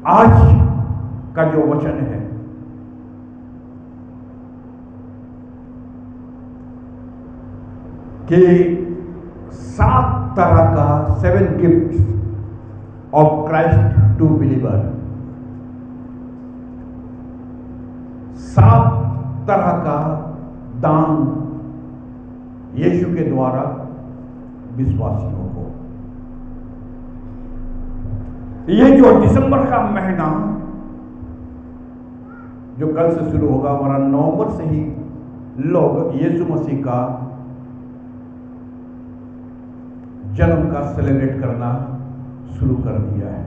आज का जो वचन है कि 7 तरह का 7 gift of Christ to believer, 7 तरह का दान यीशु के द्वारा विश्वासियों को। ये जो दिसंबर का महीना जो कल से शुरू होगा, वरना नवंबर से ही लोग यीशु मसीह का जन्म का सेलिब्रेट करना शुरू कर दिया है।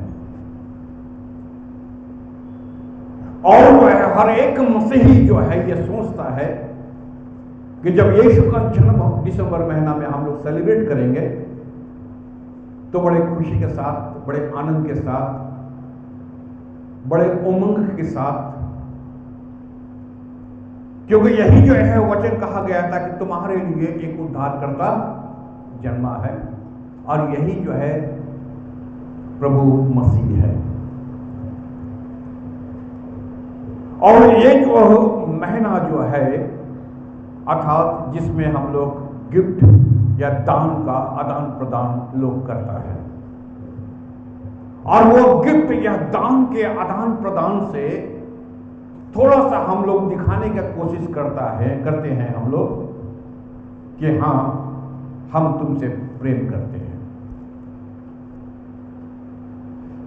और जो है हर एक मसीही जो है ये सोचता है कि जब यीशु का जन्म दिसंबर महीना में हम लोग सेलिब्रेट करेंगे तो बड़े खुशी के साथ, बड़े आनंद के साथ, बड़े उमंग के साथ, क्योंकि यही जो है वचन कहा गया था कि तुम्हारे लिए एक उद्धारकर्ता जन्मा है, और यही जो है प्रभु मसीह है। और ये जो महीना जो है अर्थात जिसमें हम लोग गिफ्ट या दान का आदान प्रदान लोग करता है, और वो गिफ्ट या दान के आदान प्रदान से थोड़ा सा हम लोग दिखाने की कोशिश करते हैं हम लोग कि हाँ हम तुमसे प्रेम करते हैं।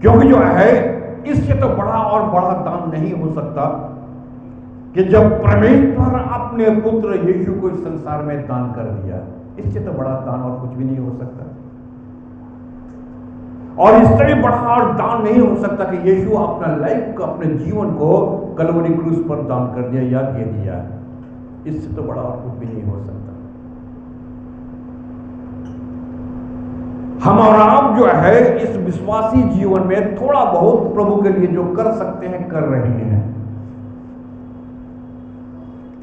क्योंकि जो है इससे तो बड़ा और बड़ा दान नहीं हो सकता कि जब परमेश्वर अपने पुत्र यीशु को इस संसार में दान कर दिया, इससे तो बड़ा दान और कुछ भी नहीं हो सकता। और इससे भी बड़ा और दान नहीं हो सकता कि यीशु अपना लाइफ को, अपने जीवन को कलवरी क्रूस पर दान कर दिया या दे दिया। इससे तो बड़ा और कुछ भी नहीं हो सकता। हम और आप जो है इस विश्वासी जीवन में थोड़ा बहुत प्रभु के लिए जो कर सकते हैं कर रहे हैं।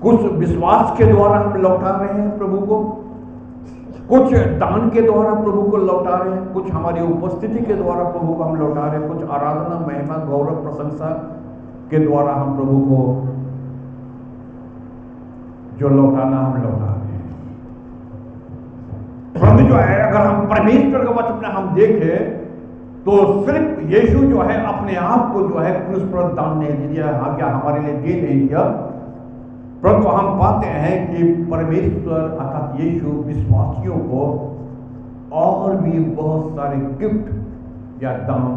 कुछ विश्वास के द्वारा हम लौटा रहे हैं प्रभु को, कुछ दान के द्वारा प्रभु को लौटा रहे हैं, कुछ हमारी उपस्थिति के द्वारा प्रभु को हम लौटा रहे हैं, कुछ आराधना, महिमा, गौरव, प्रशंसा के द्वारा हम प्रभु को जो लौटाना हम लौटा रहे हैं। परंतु जो है अगर हम परमेश्वर के वचन में हम देखें तो सिर्फ यीशु जो है अपने आप को जो है क्रूस पर दान नहीं दिया, हाँ क्या हमारे लिए दे नहीं दिया, परंतु हम पाते हैं कि परमेश्वर अर्थात यीशु विश्वासियों को और भी बहुत सारे गिफ्ट या दान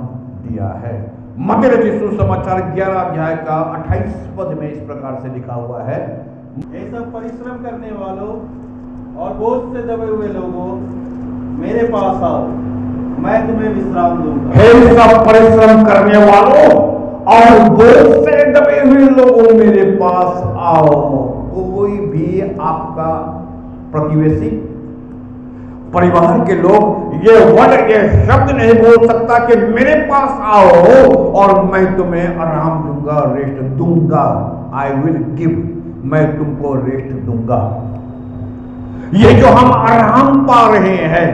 दिया है। मत्ती रचित सुसमाचार 11 अध्याय का 28 पद में इस प्रकार से लिखा हुआ है, ये सब परिश्रम करने वालों और बोझ से दबे हुए लोगों, मेरे पास आओ, मैं तुम्हें विश्राम दूंगा। हे सब परिश्रम करने वालों और बोझ से दबे हुए लोगों, मेरे पास आओ। कोई भी आपका प्रतिवेशी, परिवार के लोग ये वर्ड, ये शब्द नहीं बोल सकता कि मेरे पास आओ और मैं तुम्हें आराम दूंगा, रेस्ट दूंगा। आई विल गिव, मैं तुमको रेस्ट दूंगा। ये जो हम आराम पा रहे हैं,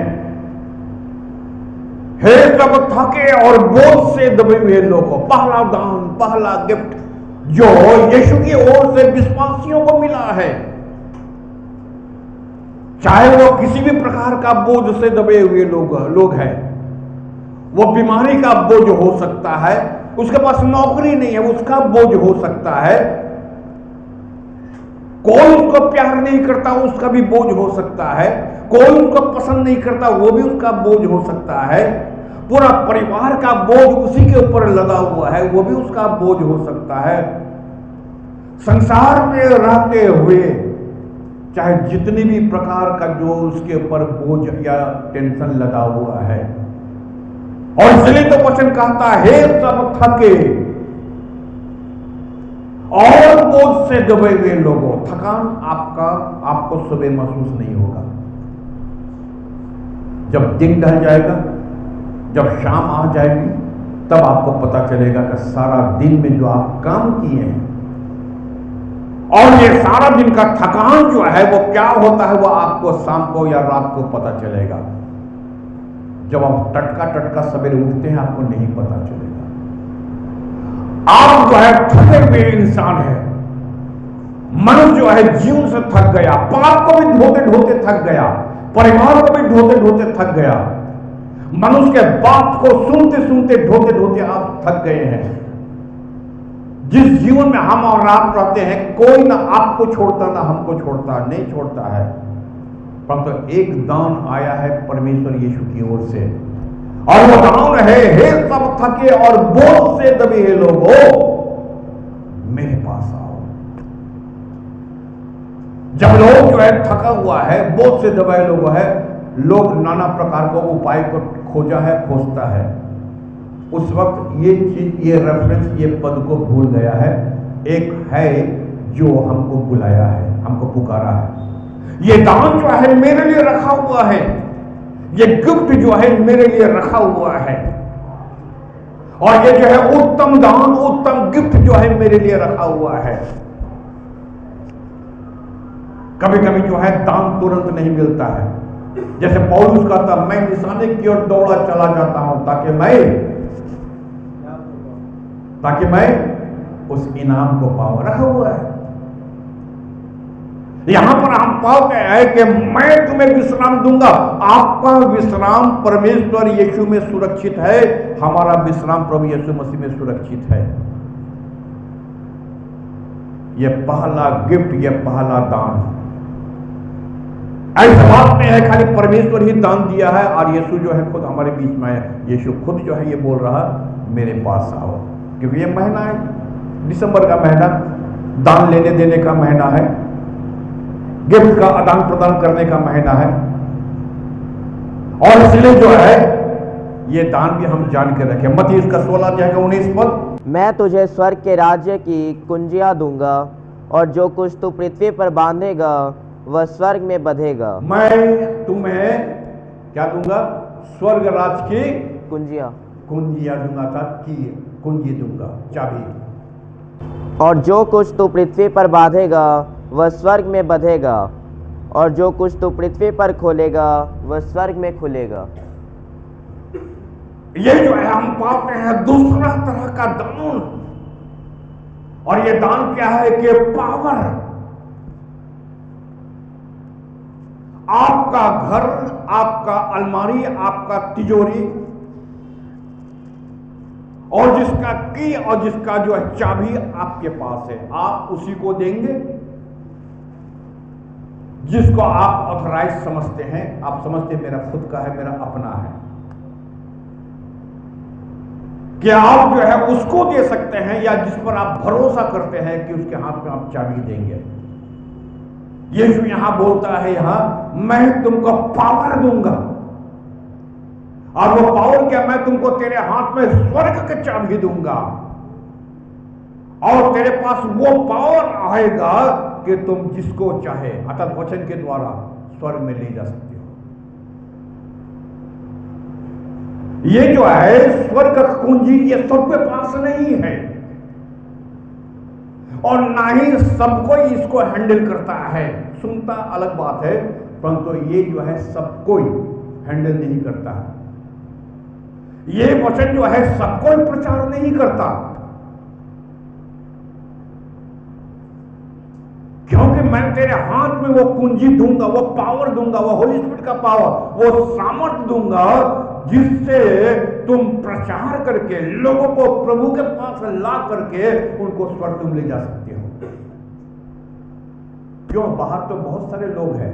हे सब थके और बोझ से दबे हुए लोगों, पहला दान, पहला गिफ्ट जो यीशु की ओर से विश्वासियों को मिला है, चाहे वो किसी भी प्रकार का बोझ से दबे हुए लोग हैं, वो बीमारी का बोझ हो सकता है, उसके पास नौकरी नहीं है उसका बोझ हो सकता है, कोई उसको प्यार नहीं करता उसका भी बोझ हो सकता है, कोई उसको पसंद नहीं करता वो भी उसका बोझ हो सकता है, पूरा परिवार का बोझ उसी के ऊपर लगा हुआ है, वो भी उसका बोझ हो सकता है। संसार में रहते हुए चाहे जितनी भी प्रकार का जो उसके ऊपर बोझ या टेंशन लगा हुआ है, और इसलिए तो वचन कहता है सब थके और बोझ से दबे हुए लोगों, थकान आपको सुबह महसूस नहीं होगा। जब दिन ढल जाएगा, जब शाम आ जाएगी, तब आपको पता चलेगा कि सारा दिन में जो आप काम किए हैं और ये सारा दिन का थकान जो है वो क्या होता है, वो आपको शाम को या रात को पता चलेगा। जब आप टटका सवेरे उठते हैं आपको नहीं पता चलेगा। आप जो है थके हुए इंसान है। मनुष्य जो है जीवन से थक गया, पाप को भी ढोते ढोते थक गया, परिवार को भी ढोते ढोते थक गया, मनुष्य के बात को सुनते सुनते ढोते ढोते आप थक गए हैं। जिस जीवन में हम और आप रहते हैं, कोई ना आपको छोड़ता ना हमको छोड़ता, नहीं छोड़ता है, परंतु एक दान आया है परमेश्वर यीशु की ओर से, और वो दान है, हे सब थके और बोझ से दबे हुए लोगों मेरे पास आओ। जब लोग जो है थका हुआ है, बोझ से दबाए लोग है, लोग नाना प्रकार का उपाय को खोजा है, खोजता है। उस वक्त ये चीज, ये रेफरेंस, ये पद को भूल गया है। एक है जो हमको बुलाया है, हमको पुकारा है। ये दान जो है मेरे लिए रखा हुआ है, ये गिफ्ट जो है मेरे लिए रखा हुआ है, और ये जो है उत्तम दान, उत्तम गिफ्ट जो है मेरे लिए रखा हुआ है। कभी कभी जो है दान तुरंत नहीं मिलता है। जैसे पौलुस कहता, मैं निशाने की ओर दौड़ा चला जाता हूं ताकि मैं उस इनाम को पाऊं। रखा हुआ है। यहां पर हम पाते हैं कि मैं तुम्हें विश्राम दूंगा। आपका विश्राम परमेश्वर यीशु में सुरक्षित है, हमारा विश्राम प्रभु यीशु मसीह में सुरक्षित है। यह पहला गिफ्ट, यह पहला दान। ऐसा बात नहीं है खाली परमेश्वर ही दान दिया है और यीशु जो है खुद हमारे बीच में है। यीशु खुद जो है ये बोल रहा, मेरे पास आओ, क्योंकि ये महीना है, दिसंबर का महीना, दान लेने देने का महीना है, गिफ्ट का आदान प्रदान करने का महीना है, और इसलिए जो है ये दान भी हम जान के रखें। मत्ती इसका 16 अध्याय का 19 पद, मैं तुझे स्वर्ग के राज्य की कुंजियां दूंगा, और जो कुछ तू पृथ्वी पर बांधेगा वह स्वर्ग में बंधेगा। मैं तुम्हें क्या दूंगा? स्वर्ग राज की कुंजियां दूंगा था, की कुंजी दूंगा, चाबी। और जो कुछ तू पृथ्वी पर बांधेगा वह स्वर्ग में बंधेगा, और जो कुछ तू पृथ्वी पर खोलेगा वह स्वर्ग में खुलेगा। ये जो है हम पाते हैं दूसरा तरह का दान, और ये दान क्या है कि पावर। आपका घर, आपका अलमारी, आपका तिजोरी, और जिसका की और जिसका जो है चाबी आपके पास है, आप उसी को देंगे जिसको आप ऑथराइज समझते हैं। आप समझते हैं मेरा खुद का है, मेरा अपना है, क्या आप जो है उसको दे सकते हैं, या जिस पर आप भरोसा करते हैं कि उसके हाथ में आप चाबी देंगे। यीशु यहां बोलता है, यहां मैं तुमको पावर दूंगा, और वो पावर क्या? मैं तुमको तेरे हाथ में स्वर्ग की चाबी दूंगा, और तेरे पास वो पावर आएगा कि तुम जिसको चाहे अर्थात वचन के द्वारा स्वर्ग में ले जा सकते हो। ये जो है स्वर्ग का कुंजी, ये सबके पास नहीं है, और ना ही सबको इसको हैंडल करता है। सुनता अलग बात है, परंतु ये जो है सबको हैंडल नहीं करता है। ये वचन जो है सबको प्रचार नहीं करता, क्योंकि मैं तेरे हाथ में वो कुंजी दूंगा, वो पावर दूंगा, वो होली स्पिरिट का पावर, वो सामर्थ्य दूंगा, जिससे तुम प्रचार करके लोगों को प्रभु के पास ला करके उनको स्वर्ग में ले जा सकते हो। क्यों? बाहर तो बहुत सारे लोग हैं,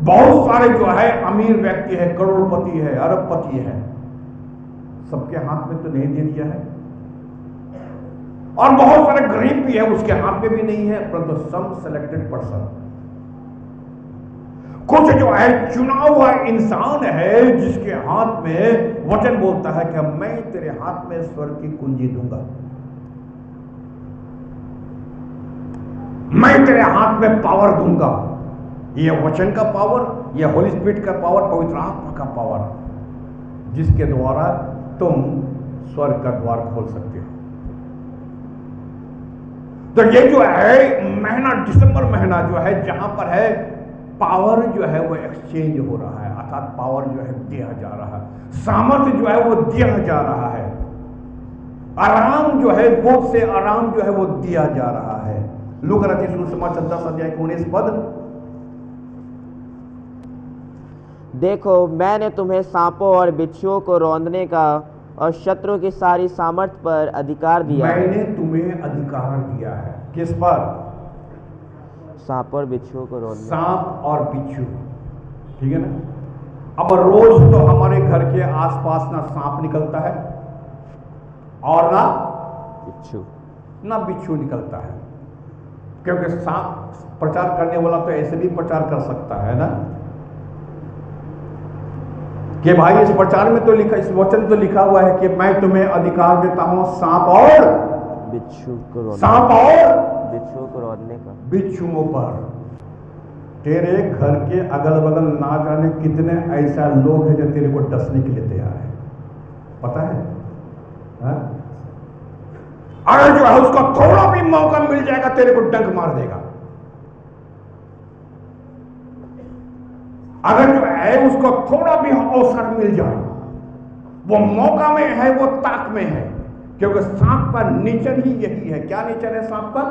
बहुत सारे जो है अमीर व्यक्ति है, करोड़पति है, अरबपति है, सबके हाथ में तो नहीं दे दिया है, और बहुत सारे गरीब भी है, उसके हाथ में भी नहीं है, परंतु सम सेलेक्टेड पर्सन, कुछ जो है चुना हुआ इंसान है जिसके हाथ में वचन बोलता है कि मैं तेरे हाथ में स्वर्ग की कुंजी दूंगा, मैं तेरे हाथ में पावर दूंगा। ये वचन का पावर, ये होली स्पिरिट का पावर, पवित्र आत्मा का पावर, जिसके द्वारा तुम स्वर्ग का द्वार खोल सकते हो। तो ये जो है महीना, दिसंबर महीना जो है, जहां पर है पावर जो है वो एक्सचेंज हो रहा है, अर्थात पावर जो है दिया जा रहा है, सामर्थ्य जो है वो दिया जा रहा है। आराम जो है, बोझ से आराम जो है वो दिया जा रहा है। लूका रचित सुसमाचार 10 अध्याय 19 पद। देखो, मैंने तुम्हें सांपों और बिच्छुओं को रौंदने का और शत्रु की सारी सामर्थ पर अधिकार दिया है। मैंने तुम्हें अधिकार दिया है किस पर? सांप और बिच्छुओं को रौंदने। सांप और बिच्छू, ठीक है ना। अब रोज तो हमारे घर के आसपास ना सांप निकलता है और ना बिच्छू निकलता है, क्योंकि सांप प्रचार करने वाला तो ऐसे भी प्रचार कर सकता है ना कि भाई इस प्रचार में तो लिखा, इस वचन तो लिखा हुआ है कि मैं तुम्हें अधिकार देता हूं सांप और बिच्छू को रौंदने, सांप और बिच्छुओं को रौंदने का। बिच्छुओं पर। तेरे घर के अगल बगल ना जाने कितने ऐसा लोग हैं जो तेरे को डसने के लिए तैयार है, पता है? अगर जो है उसको थोड़ा भी मौका मिल जाएगा तेरे को डंक मार देगा। अगर जो है उसको थोड़ा भी अवसर मिल जाए, वो मौका में है, वो ताक में है, क्योंकि सांप का नेचर ही यही है। क्या नेचर है सांप का?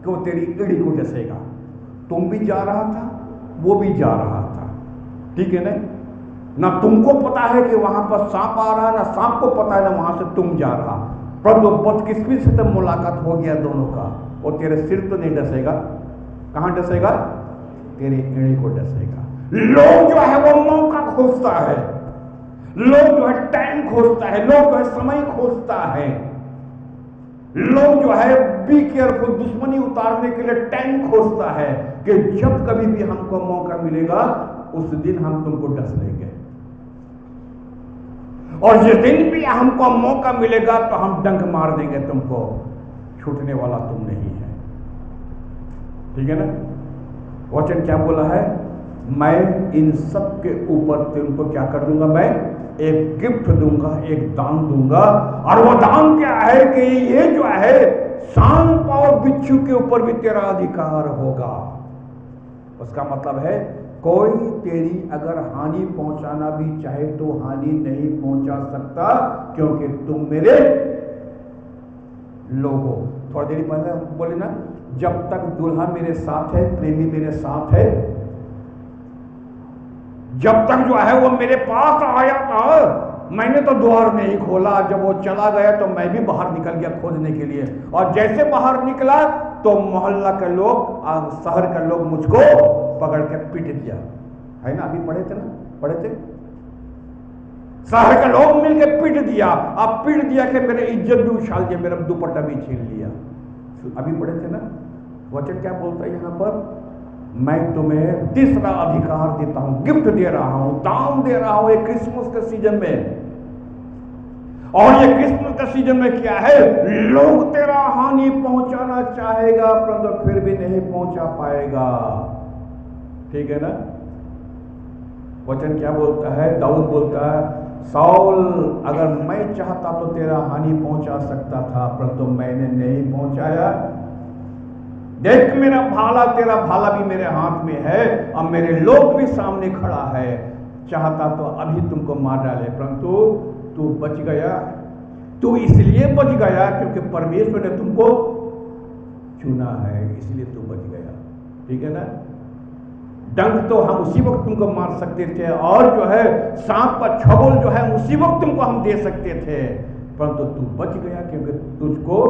कि वो तेरी एड़ी को डसेगा। तुम भी जा रहा था, वो भी जा रहा था, ठीक है ना तुमको पता है कि वहां पर सांप आ रहा है, ना सांप को पता है ना वहां से तुम जा रहा, परंतु बदकिस्मती से तब मुलाकात हो गया दोनों का। वो तेरे सिर तो नहीं डसेगा, कहां डसेगा? तेरी एड़ी को डसेगा। लोग जो है वो मौका खोजता है, लोग जो है टाइम खोजता है, लोग जो है समय खोजता है, लोग जो है बी केयरफुल, दुश्मनी उतारने के लिए टाइम खोजता है कि जब कभी भी हमको मौका मिलेगा उस दिन हम तुमको डस लेंगे, और जिस दिन भी हमको मौका मिलेगा तो हम डंक मार देंगे तुमको, छूटने वाला तुम नहीं है, ठीक है ना। वचन क्या बोला है? मैं इन सब के ऊपर तुमको क्या कर दूंगा? मैं एक गिफ्ट दूंगा, एक दान दूंगा, और वो दान क्या है कि ये जो है सांप और बिच्छू के ऊपर भी तेरा अधिकार होगा। उसका मतलब है कोई तेरी अगर हानि पहुंचाना भी चाहे तो हानि नहीं पहुंचा सकता, क्योंकि तुम मेरे लोग हो। थोड़ी देर पहले बोले ना, जब तक दूल्हा मेरे साथ है, प्रेमी मेरे साथ है, जब तक जो है वो मेरे पास आया था, मैंने तो द्वार नहीं खोला, जब वो चला गया तो मैं भी बाहर निकल गया खोजने के लिए, और जैसे बाहर निकला तो मोहल्ला के लोग, शहर के लोग मुझको पकड़ के पीट दिया, है ना। अभी पढ़े थे ना, पढ़े थे, शहर के लोग मिलकर पीट दिया। अब पीट दिया कि मेरे इज्जत भी उछाल दिया, मेरा दुपट्टा भी छीन लिया। अभी पढ़े थे ना। वचन क्या बोलता है यहां पर? मैं तुम्हें तीसरा अधिकार देता हूं, गिफ्ट दे रहा हूं, दान दे रहा हूं एक क्रिसमस के सीजन में। और ये क्रिसमस के सीजन में क्या है? लोग तेरा हानि पहुंचाना चाहेगा परंतु फिर भी नहीं पहुंचा पाएगा, ठीक है ना। वचन क्या बोलता है? दाऊद बोलता है, साउल अगर मैं चाहता तो तेरा हानि पहुंचा सकता था, परंतु मैंने नहीं पहुंचाया। देख मेरा भाला, तेरा भाला भी मेरे हाथ में है, और मेरे लोग भी सामने खड़ा है, चाहता तो अभी तुमको मार डाले, परंतु तू बच गया। तू इसलिए बच गया क्योंकि परमेश्वर ने तुमको चुना है, इसलिए तू बच गया, ठीक है ना। डंक तो हम उसी वक्त तुमको मार सकते थे, और जो है सांप का छबोल जो है उसी वक्त तुमको हम दे सकते थे, परंतु तू बच गया क्योंकि तुझको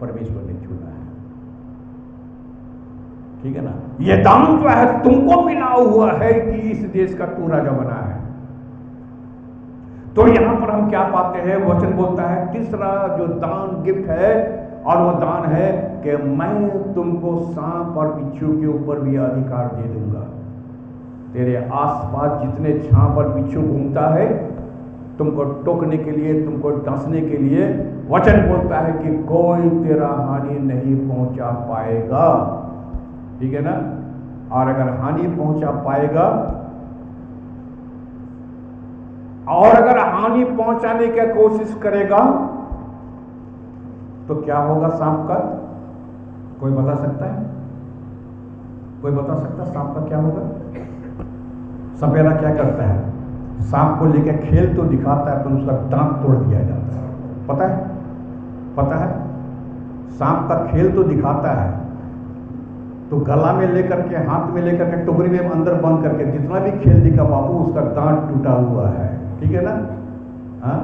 परमेश्वर ने चुना है, ठीक है ना। ये दान जो है तुमको मिला हुआ है कि इस देश का तू राजा बना है। तो यहां पर हम क्या पाते हैं? वचन बोलता है तीसरा जो दान गिफ्ट है, और वो दान है कि मैं तुमको सांप और बिच्छू के ऊपर भी अधिकार दे दूंगा। तेरे आसपास जितने सांप और बिच्छू घूमता है तुमको टोकने के लिए, तुमको डसने के लिए, वचन बोलता है कि कोई तेरा हानि नहीं पहुंचा पाएगा, ठीक है ना। और अगर हानि पहुंचा पाएगा, और अगर हानि पहुंचाने की कोशिश करेगा तो क्या होगा सांप का? कोई बता सकता है? कोई बता सकता है सांप का क्या होगा? सपेरा क्या करता है? सांप को लेकर खेल तो दिखाता है, पर उसका दांत तोड़ दिया जाता है। पता है, पता है, सांप का खेल तो दिखाता है, तो गला में लेकर के, हाथ में लेकर के, टोकरी में अंदर बंद करके जितना भी खेल दिखा बाबू, उसका दांत टूटा हुआ है। ठीक है ना? हाँ?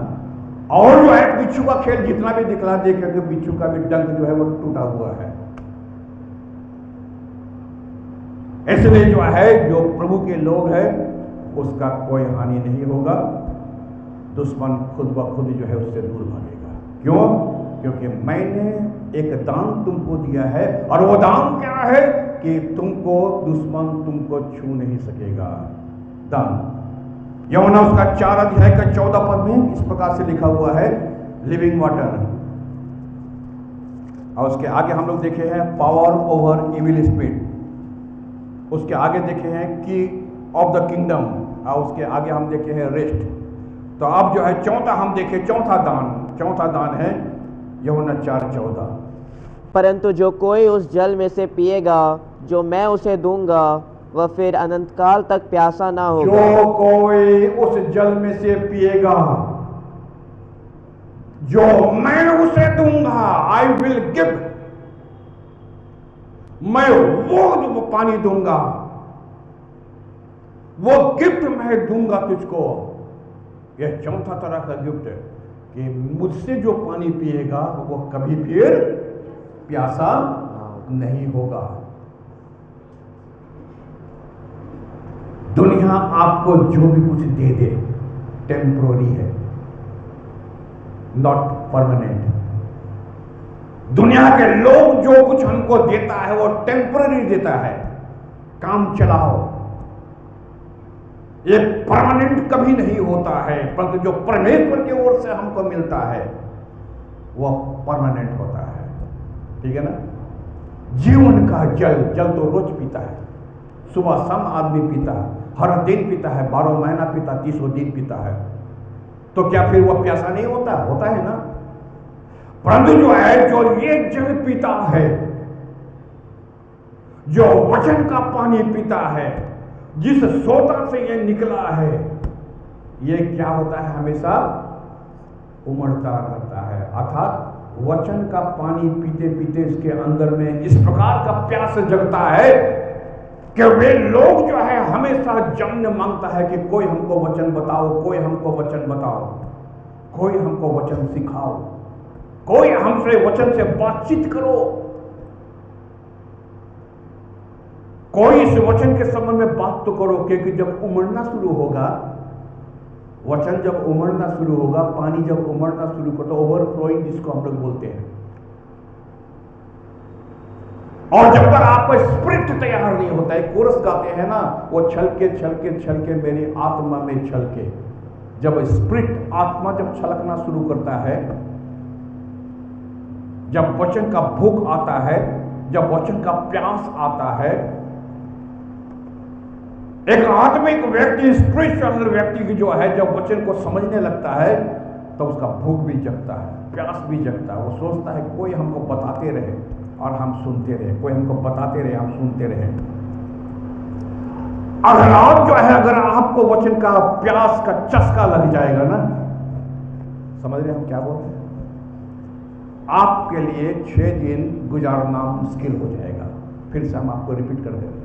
और जो है बिच्छू का खेल जितना भी दिखला दे करके, बिच्छू का भी डंक जो है वो टूटा हुआ है। इसलिए जो है, जो प्रभु के लोग हैं उसका कोई हानि नहीं होगा, दुश्मन खुद ब खुद जो है उससे दूर भागेगा। क्यों? क्योंकि मैंने एक दान तुमको दिया है, और वो दान क्या है कि तुमको दुश्मन तुमको छू नहीं सकेगा। दान यूहन्ना उसका 4 अध्याय का 14 पद में इस प्रकार से लिखा हुआ है, लिविंग वाटर। और उसके आगे हम लोग देखे हैं पावर ओवर इविल स्पिरिट, उसके आगे देखे हैं की ऑफ द किंगडम, और उसके आगे हम देखे हैं रेस्ट। तो अब जो है चौथा हम देखे, चौथा दान है यूहन्ना 4:14। परंतु जो कोई उस जल में से पिएगा जो मैं उसे दूंगा, वह फिर अनंत काल तक प्यासा ना होगा। जो कोई उस जल में से पिएगा जो मैं उसे दूंगा, आई विल गिव, मैं वो पानी दूंगा, वो गिफ्ट मैं दूंगा तुझको। यह चौथा तरह का गिफ्ट है कि मुझसे जो पानी पिएगा वो कभी फिर प्यासा नहीं होगा। दुनिया आपको जो भी कुछ दे दे टेम्पोररी है, नॉट परमानेंट। दुनिया के लोग जो कुछ हमको देता है वो टेम्पोररी देता है, काम चलाओ, ये परमानेंट कभी नहीं होता है। परंतु जो परमेश्वर की ओर से हमको मिलता है वह परमानेंट होता है। ठीक है ना? जीवन का जल तो रोज पीता है, सुबह शाम आदमी पीता है, हर दिन पीता है, 12 महीना पीता, 30 दिन पीता है, तो क्या फिर वह प्यासा नहीं होता? होता है ना? परंतु जो है, जो ये जल पीता है, जो वचन का पानी पीता है, जिस सोता से ये निकला है, ये क्या होता है? हमेशा उमड़ता रहता है। अर्थात वचन का पानी पीते पीते इसके अंदर में इस प्रकार का प्यास जगता है कि वे लोग जो है हमेशा जानने मांगता है कि कोई हमको वचन बताओ, कोई हमको वचन बताओ, कोई हमको वचन सिखाओ, कोई हमसे वचन से बातचीत करो, कोई इस वचन के संबंध में बात तो करो। क्योंकि जब उमड़ना शुरू होगा, वचन जब उमड़ना शुरू होगा, पानी जब उमड़ना शुरू होगा, तो ओवरफ्लोइंग जिसको हम लोग बोलते हैं, और जब तक आपका स्पिरिट तैयार नहीं होता है, कोरस गाते हैं ना, वो छलके छलके छलके मेरी आत्मा में छलके। जब स्पिरिट आत्मा जब छलकना शुरू करता है, जब वचन का भूख आता है, जब वचन का प्यास आता है, एक आत्मिक व्यक्ति, स्पिरिचुअल व्यक्ति की जो है, जब वचन को समझने लगता है तो उसका भूख भी जगता है, प्यास भी जगता है। वो सोचता है कोई हमको बताते रहे और हम सुनते रहे, कोई हमको बताते रहे, हम सुनते रहे। अगर आप जो है, अगर आपको वचन का प्यास का चस्का लग जाएगा ना, समझ रहे हम क्या बोल रहे हैं? आपके लिए 6 दिन गुजारना मुश्किल हो जाएगा। फिर से हम आपको रिपीट कर देंगे।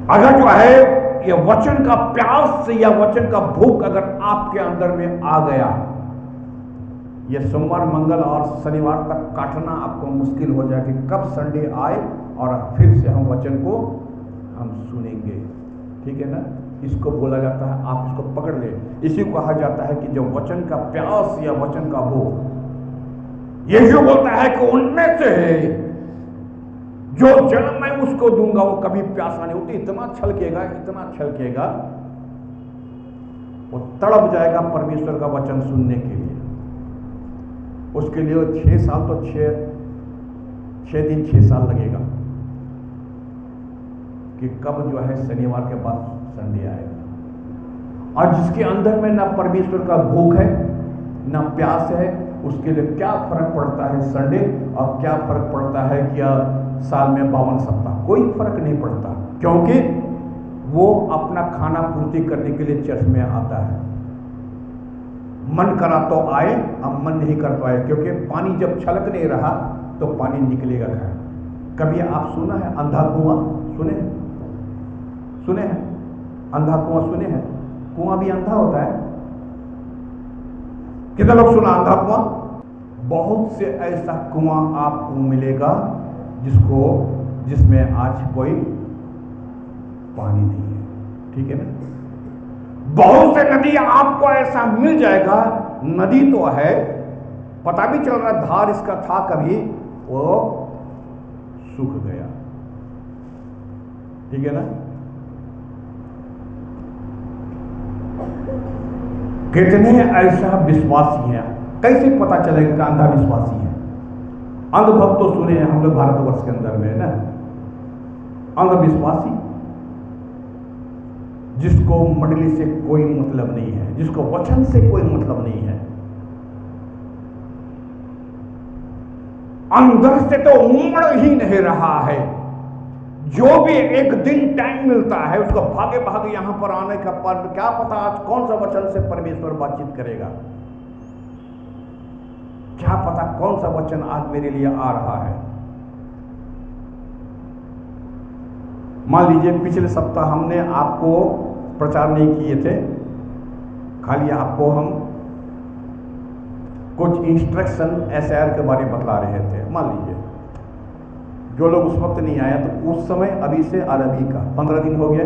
अगर जो है ये वचन का प्यास या वचन का भूख अगर आपके अंदर में आ गया, ये सोमवार, मंगल और शनिवार तक काटना आपको मुश्किल हो जाए कि कब संडे आए और फिर से हम वचन को हम सुनेंगे। ठीक है ना? इसको बोला जाता है, आप इसको पकड़ ले, इसी को कहा जाता है कि जो वचन का प्यास या वचन का भूख। यीशु बोलता है कि उनमें से जो जल मैं उसको दूंगा वो कभी प्यासा नहीं होती। इतना छलकेगा, इतना छलकेगा, वो तड़प जाएगा परमेश्वर का वचन सुनने के लिए। उसके लिए 6 साल तो 6 दिन 6 साल लगेगा कि कब जो है शनिवार के बाद संडे आएगा। और जिसके अंदर में ना परमेश्वर का भूख है, ना प्यास है, उसके लिए क्या फर्क पड़ता है संडे, और क्या फर्क पड़ता है क्या साल में 52 सप्ताह? कोई फर्क नहीं पड़ता, क्योंकि वो अपना खाना पूर्ति करने के लिए चर्च में आता है। मन करा तो आए, अब मन नहीं कर तो आए, क्योंकि पानी जब छलक नहीं रहा तो पानी निकलेगा कहाँ। कभी आप सुना है अंधा कुआं? सुने हैं अंधा कुआं? सुने हैं? कुआं भी अंधा होता है? कितने लोग सुना अंधा कुआं? बहुत से ऐसा कुआं आपको मिलेगा जिसमें आज कोई पानी नहीं है, ठीक है ना। बहुत से नदी आपको ऐसा मिल जाएगा, नदी तो है, पता भी चल रहा धार इसका था कभी, वो सूख गया, ठीक है ना। कितने ऐसा विश्वासी हैं, कैसे पता चलेगा कि अंधा विश्वासी है? अंधभक्त तो सुने हैं हम लोग भारतवर्ष के अंदर में ना। अंधविश्वासी जिसको मंडली से कोई मतलब नहीं है, जिसको वचन से कोई मतलब नहीं है, अंदर से तो उमड़ ही नहीं रहा है। जो भी एक दिन टाइम मिलता है उसको भागे भागे यहां पर आने का, पर क्या पता आज कौन सा वचन से परमेश्वर बातचीत करेगा, क्या पता कौन सा वचन आज मेरे लिए आ रहा है। मान लीजिए पिछले सप्ताह हमने आपको प्रचार नहीं किए थे, खाली आपको हम कुछ इंस्ट्रक्शन एसआर के बारे में बतला रहे थे। मान लीजिए जो लोग उस वक्त नहीं आया तो उस समय अभी से और अभी का 15 दिन हो गया,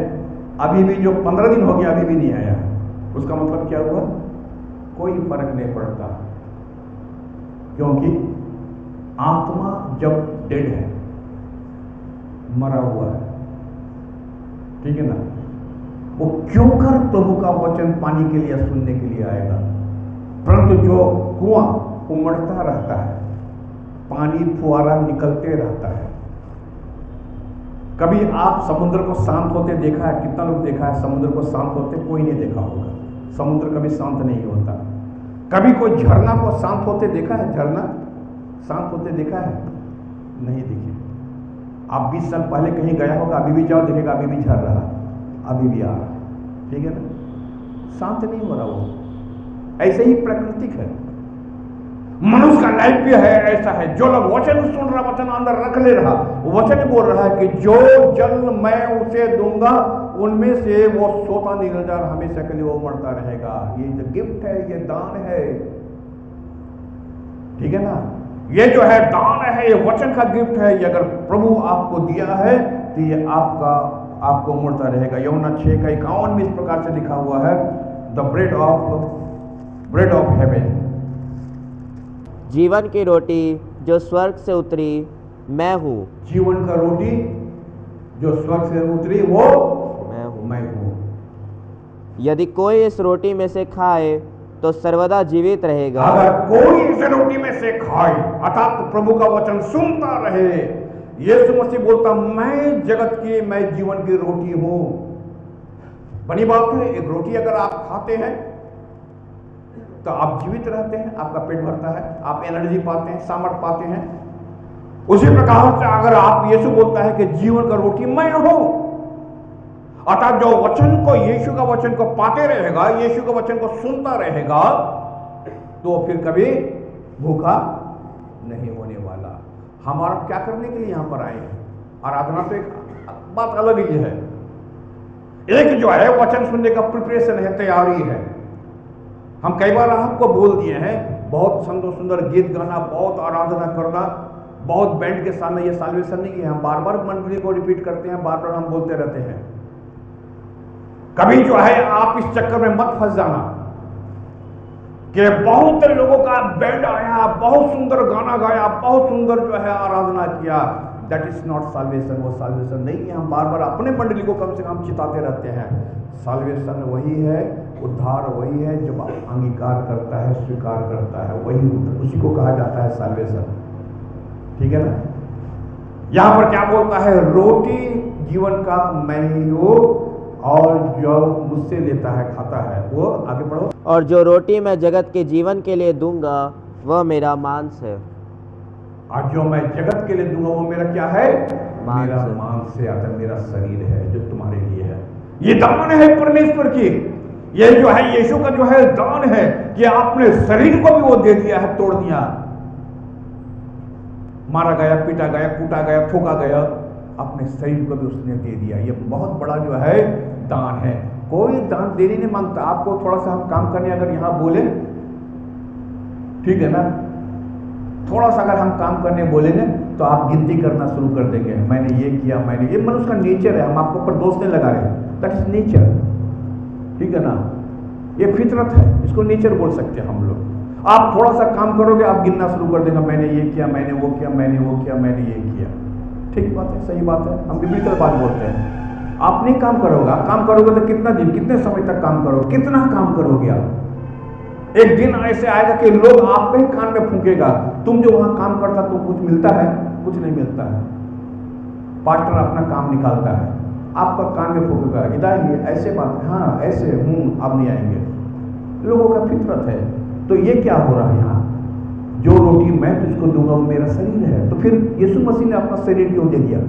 अभी भी जो 15 दिन हो गया अभी भी नहीं आया, उसका मतलब क्या हुआ? कोई फर्क नहीं पड़ता, क्योंकि आत्मा जब डेड है, मरा हुआ है, ठीक है ना, वो क्यों कर प्रभु का वचन पाने के लिए, सुनने के लिए आएगा। परंतु जो कुआं उमड़ता रहता है, पानी फुहारा निकलते रहता है। कभी आप समुद्र को शांत होते देखा है? कितना लोग देखा है समुद्र को शांत होते? कोई नहीं देखा होगा। समुद्र कभी शांत नहीं होता। कभी कोई झरना को शांत होते देखा है? झरना शांत होते देखा है? नहीं दिखे। आप 20 साल पहले कहीं गया होगा, अभी भी जाओ देखेगा अभी भी झर रहा, अभी भी आ रहा, ठीक है ना, शांत नहीं हो रहा वो। ऐसे ही प्राकृतिक है, मनुष्य का लाइफ भी है, ऐसा है। जो लोग वचन सुन रहा, वचन अंदर रख ले रहा, वचन बोल रहा है कि जो जल मैं उसे दूंगा उनमें से वो सोता निरंतर हमेशा के लिए वो उमड़ता रहेगा। ये जो गिफ्ट है, ये दान है, ठीक है ना, ये जो है दान है, ये वचन का गिफ्ट है। ये अगर प्रभु आपको दिया है तो ये आपको उमड़ता रहेगा। यूहन्ना 6:51 में इस प्रकार से लिखा हुआ है, द ब्रेड ऑफ हेवन, जीवन की रोटी जो स्वर्ग से उतरी मैं हूँ। जीवन का रोटी जो स्वर्ग से उतरी वो मैं हूँ। यदि कोई इस रोटी में से खाए तो सर्वदा जीवित रहेगा। अगर कोई इस रोटी में से खाए, अर्थात प्रभु का वचन सुनता रहे, यीशु मसीह बोलता मैं जगत की, मैं जीवन की रोटी हूं। बनी बात है, एक रोटी अगर आप खाते हैं तो आप जीवित रहते हैं, आपका पेट भरता है, आप एनर्जी पाते हैं, सामर्थ पाते हैं। उसी प्रकार से अगर आप, यीशु बोलता है कि जीवन का रोटी मैं हूं, अर्थात जो वचन को, यीशु का वचन को पाते रहेगा, यीशु का वचन को सुनता रहेगा, तो फिर कभी भूखा नहीं होने वाला। हमारा क्या करने के लिए यहां पर आए हैं? आराधना तो एक बात अलग ही है, एक जो है वचन सुनने का प्रिपरेशन है, तैयारी है। हम कई बार आपको बोल दिए हैं, बहुत सुंदर सुंदर गीत गाना, बहुत आराधना करना, बहुत बैंड के सामने, ये साल्वेशन नहीं है। हम बार बार मंडली को रिपीट करते हैं, बार बार हम बोलते रहते हैं। कभी जो है आप इस चक्कर में मत फंस जाना कि बहुत लोगों का बैंड आया, बहुत सुंदर गाना गाया, बहुत सुंदर जो है आराधना किया, दैट इज नॉट साल्वेशन। वो साल्वेशन नहीं है। हम बार बार अपने मंडली को कम से कम चिताते रहते हैं। साल्वेशन वही है, उद्धार वही है जब अंगीकार करता है, स्वीकार करता है, वही उसी को कहा जाता है साल्वेशन, ठीक है ना। यहां पर क्या बोलता है? रोटी जीवन का मैं ही हूं, और जो मुझसे लेता है, खाता है, वो, आगे पढ़ो, और जो रोटी मैं जगत के जीवन के लिए दूंगा वह मेरा मांस है। और जो मैं जगत के लिए दूंगा वो मेरा क्या है? मांस मेरा है। मांस है, अर्थात मेरा शरीर है जो तुम्हारे लिए है। ये दान है परमेश्वर की। ये जो है यीशु का जो है दान है कि आपने शरीर को भी वो दे दिया है, तोड़ दिया। मारा गया, पीटा गया, कूटा गया, ठोका गया, अपने शरीर को भी उसने दे दिया। ये बहुत बड़ा जो है दान है। कोई दान देने नहीं मांगता। आपको थोड़ा सा हम काम करने अगर यहां बोले, ठीक है ना, थोड़ा सा अगर हम काम करने बोलेंगे तो आप गिनती करना शुरू कर देंगे, मैंने ये किया, मैंने ये। मनुष्य का नेचर है, हम आपको ऊपर दोष नहीं लगा रहे, दैट इज नेचर, ठीक है ना, ये फितरत है, इसको नेचर बोल सकते हैं हम लोग। आप थोड़ा सा काम करोगे, आप गिनना शुरू कर देंगे, मैंने ये किया, मैंने वो किया, मैंने वो किया, मैंने ये किया। ठीक बात है, सही बात है, हम बिल्कुल बात बोलते हैं। आप नहीं काम करोगे, आप काम करोगे तो कितना दिन, कितने समय तक काम करोगे, कितना काम करोगे आप? एक दिन ऐसे आएगा कि लोग आप पे ही कान में फूंकेगा, तुम जो वहां काम करता तुम कुछ मिलता है? कुछ नहीं मिलता है। पार्टनर अपना काम निकालता है, आपका कान में फूकेगा, इधर ये ऐसे बात है, हाँ ऐसे अब नहीं आएंगे। लोगों का फितरत है। तो ये क्या हो रहा है यहाँ? जो रोटी मैं तुझको दूंगा वो मेरा शरीर है। तो फिर यीशु मसीह ने अपना शरीर क्यों दे दिया?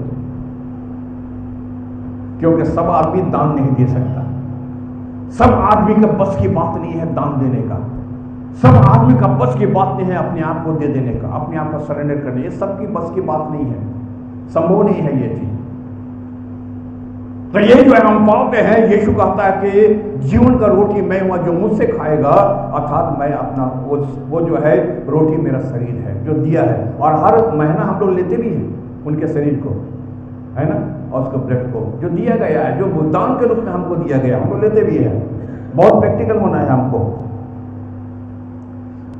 क्योंकि सब आदमी दान नहीं दे सकता। सब आदमी का बस की बात नहीं है दान देने का। सब आदमी का बस की बात नहीं है अपने आप को दे देने का, अपने आप को सरेंडर करने। ये सबकी बस की बात नहीं है, संभव नहीं है ये चीज। तो ये जो है हम पाते हैं, यीशु कहता है कि जीवन का रोटी मैं हुआ, जो मुझसे खाएगा, अर्थात मैं अपना वो जो है रोटी मेरा शरीर है जो दिया है। और हर महीना हम लोग लेते भी हैं उनके शरीर को, है ना, और उसको ब्लड को जो दिया गया है, जो दान के रूप में हमको दिया गया, हम लोग लेते भी हैं। बहुत प्रैक्टिकल होना है हमको।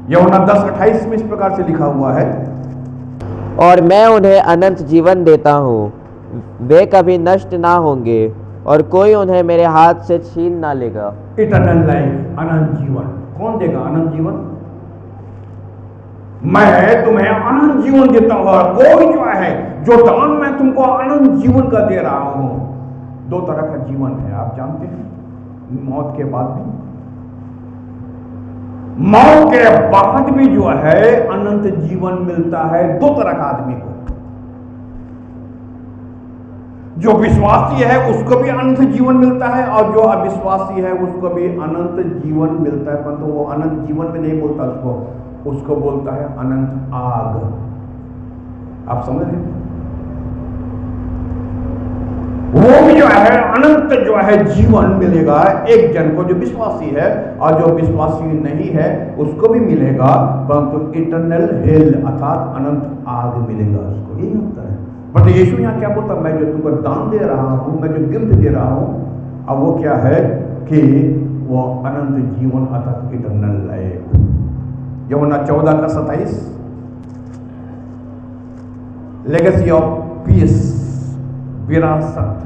यूहन्ना 10:28 में इस प्रकार से लिखा हुआ है, और मैं उन्हें अनंत जीवन देता हूँ, वे कभी नष्ट ना होंगे और कोई उन्हें मेरे हाथ से छीन ना लेगा। इटर्नल लाइफ, अनंत जीवन। कौन देगा अनंत जीवन? मैं तुम्हें अनंत जीवन देता हूं। और कोई जो है, जो दान मैं तुमको अनंत जीवन का दे रहा हूं। दो तरह का जीवन है, आप जानते हैं, मौत के बाद भी। मौत के बाद भी जो है अनंत जीवन मिलता है दो तरह का आदमी को। जो विश्वासी है उसको भी अनंत जीवन मिलता है, और जो अविश्वासी है उसको भी अनंत जीवन मिलता है। परंतु वो अनंत जीवन में नहीं बोलता उसको बोलता है अनंत आग। आप समझ रहे? वो भी जो है अनंत जो है जीवन मिलेगा एक जन को, जो विश्वासी है, और जो विश्वासी नहीं है उसको भी मिलेगा, परंतु इटर्नल हेल अर्थात अनंत आग मिलेगा उसको। यही होता है। बट यीशु यहाँ क्या बोलता? मैं जो तुमको दान दे रहा हूं, मैं जो गिफ्ट दे रहा हूं, अब वो क्या है कि वो अनंत जीवन अर्थात इटर्नल लाइफ। यूहन्ना 14:27, लेगेसी ऑफ पीस, विरासत।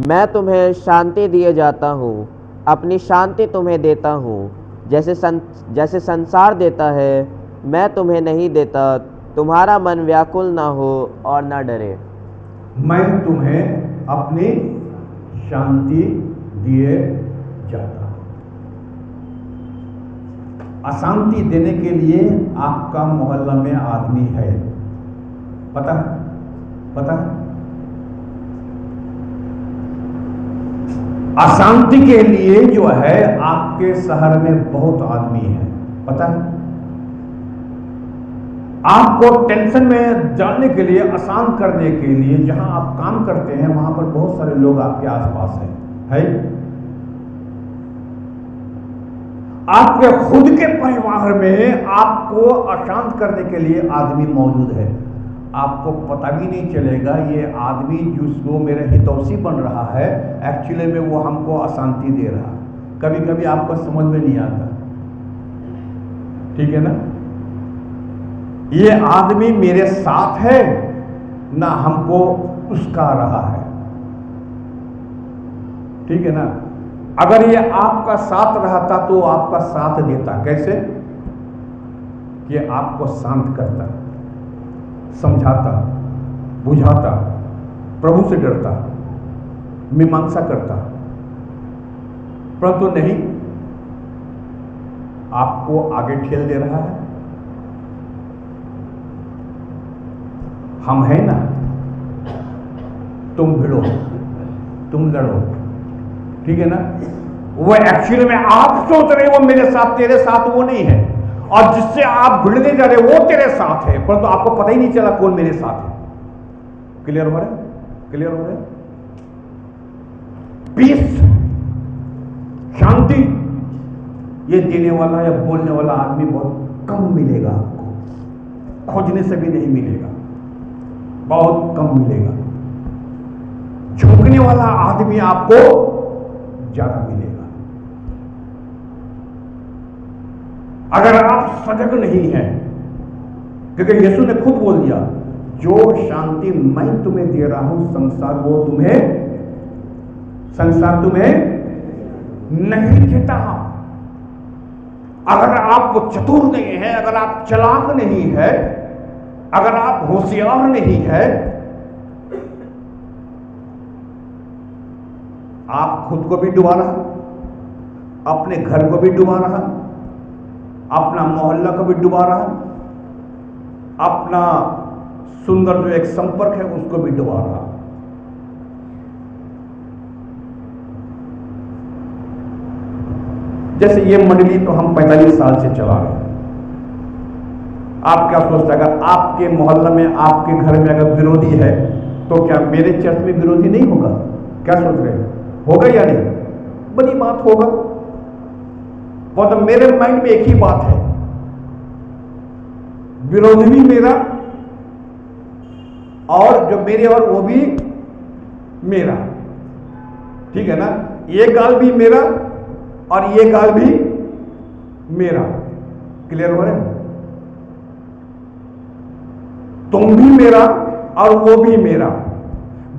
मैं तुम्हें शांति दिए जाता हूँ, अपनी शांति तुम्हें देता हूँ, जैसे संसार देता है मैं तुम्हें नहीं देता। तुम्हारा मन व्याकुल ना हो और ना डरे। मैं तुम्हें अपनी शांति दिए जाता हूं। अशांति देने के लिए आपका मोहल्ला में आदमी है, पता है? पता है? अशांति के लिए जो है आपके शहर में बहुत आदमी है, पता है? आपको टेंशन में डालने के लिए, अशांत करने के लिए, जहां आप काम करते हैं वहां पर बहुत सारे लोग आपके आसपास हैं, है? आपके खुद के परिवार में आपको अशांत करने के लिए आदमी मौजूद है। आपको पता भी नहीं चलेगा ये आदमी जिसको मेरा हितौषी बन रहा है, एक्चुअली में वो हमको अशांति दे रहा है। कभी कभी आपको समझ में नहीं आता, ठीक है ना? ये आदमी मेरे साथ है ना हमको उसका रहा है, ठीक है ना? अगर ये आपका साथ रहता तो आपका साथ देता। कैसे? कि आपको शांत करता, समझाता, बुझाता, प्रभु से डरता, मीमांसा करता, परंतु नहीं, आपको आगे ठेल दे रहा है। हम है ना, तुम भिड़ो, तुम लड़ो, ठीक है ना। वो एक्चुअली में आप सोच रहे हो वो मेरे साथ, तेरे साथ वो नहीं है, और जिससे आप भिड़ने जा रहे वो तेरे साथ है, परंतु आपको पता ही नहीं चला कौन मेरे साथ है। क्लियर हो रहा है? क्लियर हो रहा है? पीस, शांति, ये देने वाला या बोलने वाला आदमी बहुत कम मिलेगा आपको, खोजने से भी नहीं मिलेगा, बहुत कम मिलेगा। झुकने वाला आदमी आपको ज्यादा मिलेगा। अगर आप सजग नहीं हैं, क्योंकि यीशु ने खुद बोल दिया, जो शांति मैं तुम्हें दे रहा हूं संसार तुम्हें नहीं देता। अगर आप चतुर नहीं है, अगर आप चालाक नहीं है, अगर आप होशियार नहीं है, आप खुद को भी डुबा रहा, अपने घर को भी डुबा रहा, अपना मोहल्ला को भी डुबा रहा, अपना सुंदर जो एक संपर्क है उसको भी डुबा रहा। जैसे ये मंडली तो हम 45 साल से चला रहे हैं। आप क्या सोचते हैं, अगर आपके मोहल्ला में, आपके घर में अगर विरोधी है तो क्या मेरे चर्च में विरोधी नहीं होगा? क्या सोच रहे हैं, होगा या नहीं? बड़ी बात होगा। तो मेरे माइंड में एक ही बात है, विरोधी भी मेरा और जो मेरे और वो भी मेरा, ठीक है ना। ये गाल भी मेरा और ये गाल भी मेरा। क्लियर हो रहा है? तुम भी मेरा और वो भी मेरा,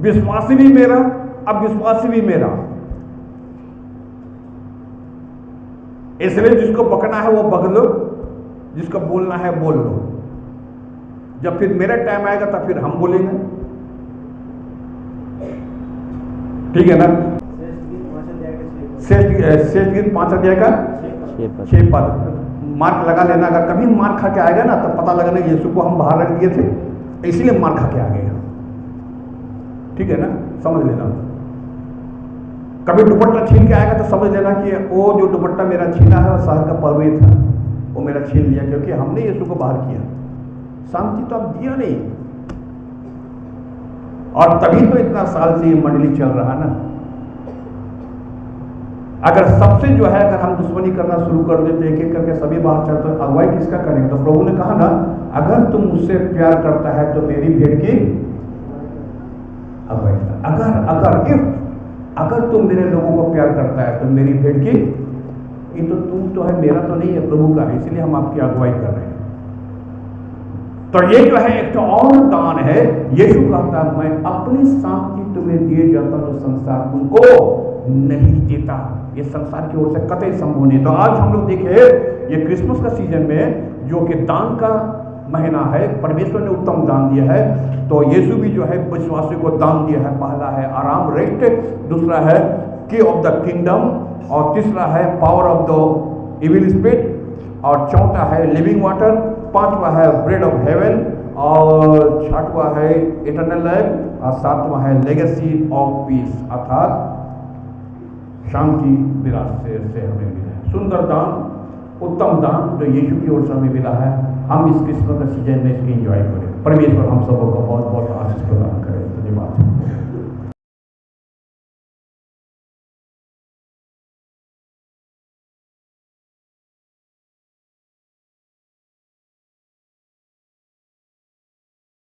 विश्वासी भी मेरा, अविश्वासी भी मेरा। इसलिए जिसको बकना है वो बक लो, जिसको बोलना है बोल लो। जब फिर मेरा टाइम आएगा तब फिर हम बोलेंगे, ठीक है ना। शेष गीत 5 अध्याय का 6 पद मार्क लगा लेना। अगर कभी मार खा के आएगा ना तो पता लगना यीशु को हम बाहर रख दिए थे, इसलिए मार खा के आ गए, ठीक है ना, समझ लेना। कभी दुपट्टा छीन के आएगा तो समझ लेना कि वो जो दुपट्टा मेरा छीना है वो शहर का परवे था, वो मेरा छीन लिया, क्योंकि हमने यीशु को बाहर किया। शांति तो अब दिया नहीं, और तभी तो इतना साल से ये मंडली चल रहा ना। अगर सबसे जो है, अगर हम दुश्मनी करना शुरू कर देते, एक एक करके सभी बाहर चलते, तो अगुवाई किसका करेंगे? तो प्रभु ने कहा ना, अगर तुम मुझसे प्यार करता है तो मेरी भेड़ की अगुवाई कर। अगर तुम मेरे लोगों को प्यार करता है तो मेरी भेड़ की, ये तो तुम तो है, मेरा तो नहीं है, प्रभु का है, इसलिए हम आपकी अगुवाई कर रहे हैं। तो ये जो है एक तो और दान है। यीशु कहता है, मैं अपनी शांति तुम्हें दिए जाता तो संसार तुमको नहीं देता। ये संसार की ओर से कतई संभव नहीं। तो आज हम लोग देखे ये क्रिसमस का सीजन में जो कि दान का महीना है, परमेश्वर ने उत्तम दान दिया है, तो यीशु भी जो है विश्वासियों को दान दिया है। पहला है आराम, रेस्ट, दूसरा है की ऑफ द किंगडम, और तीसरा है power of the evil spirit, और चौथा है लिविंग वाटर, पांचवा है ब्रेड ऑफ हेवन, और छठवा है इटर्नल लाइफ, और सातवां है लेगेसी ऑफ पीस, अर्थात शांति विरासत से हमें मिला है। सुंदर दान, उत्तम दान जो यीशु की ओर से हमें मिला है। हम इस क्रिसमस का सीजन में इसकी एंजॉय करें। परमेश्वर हम सबों को बहुत बहुत आशीष प्रदान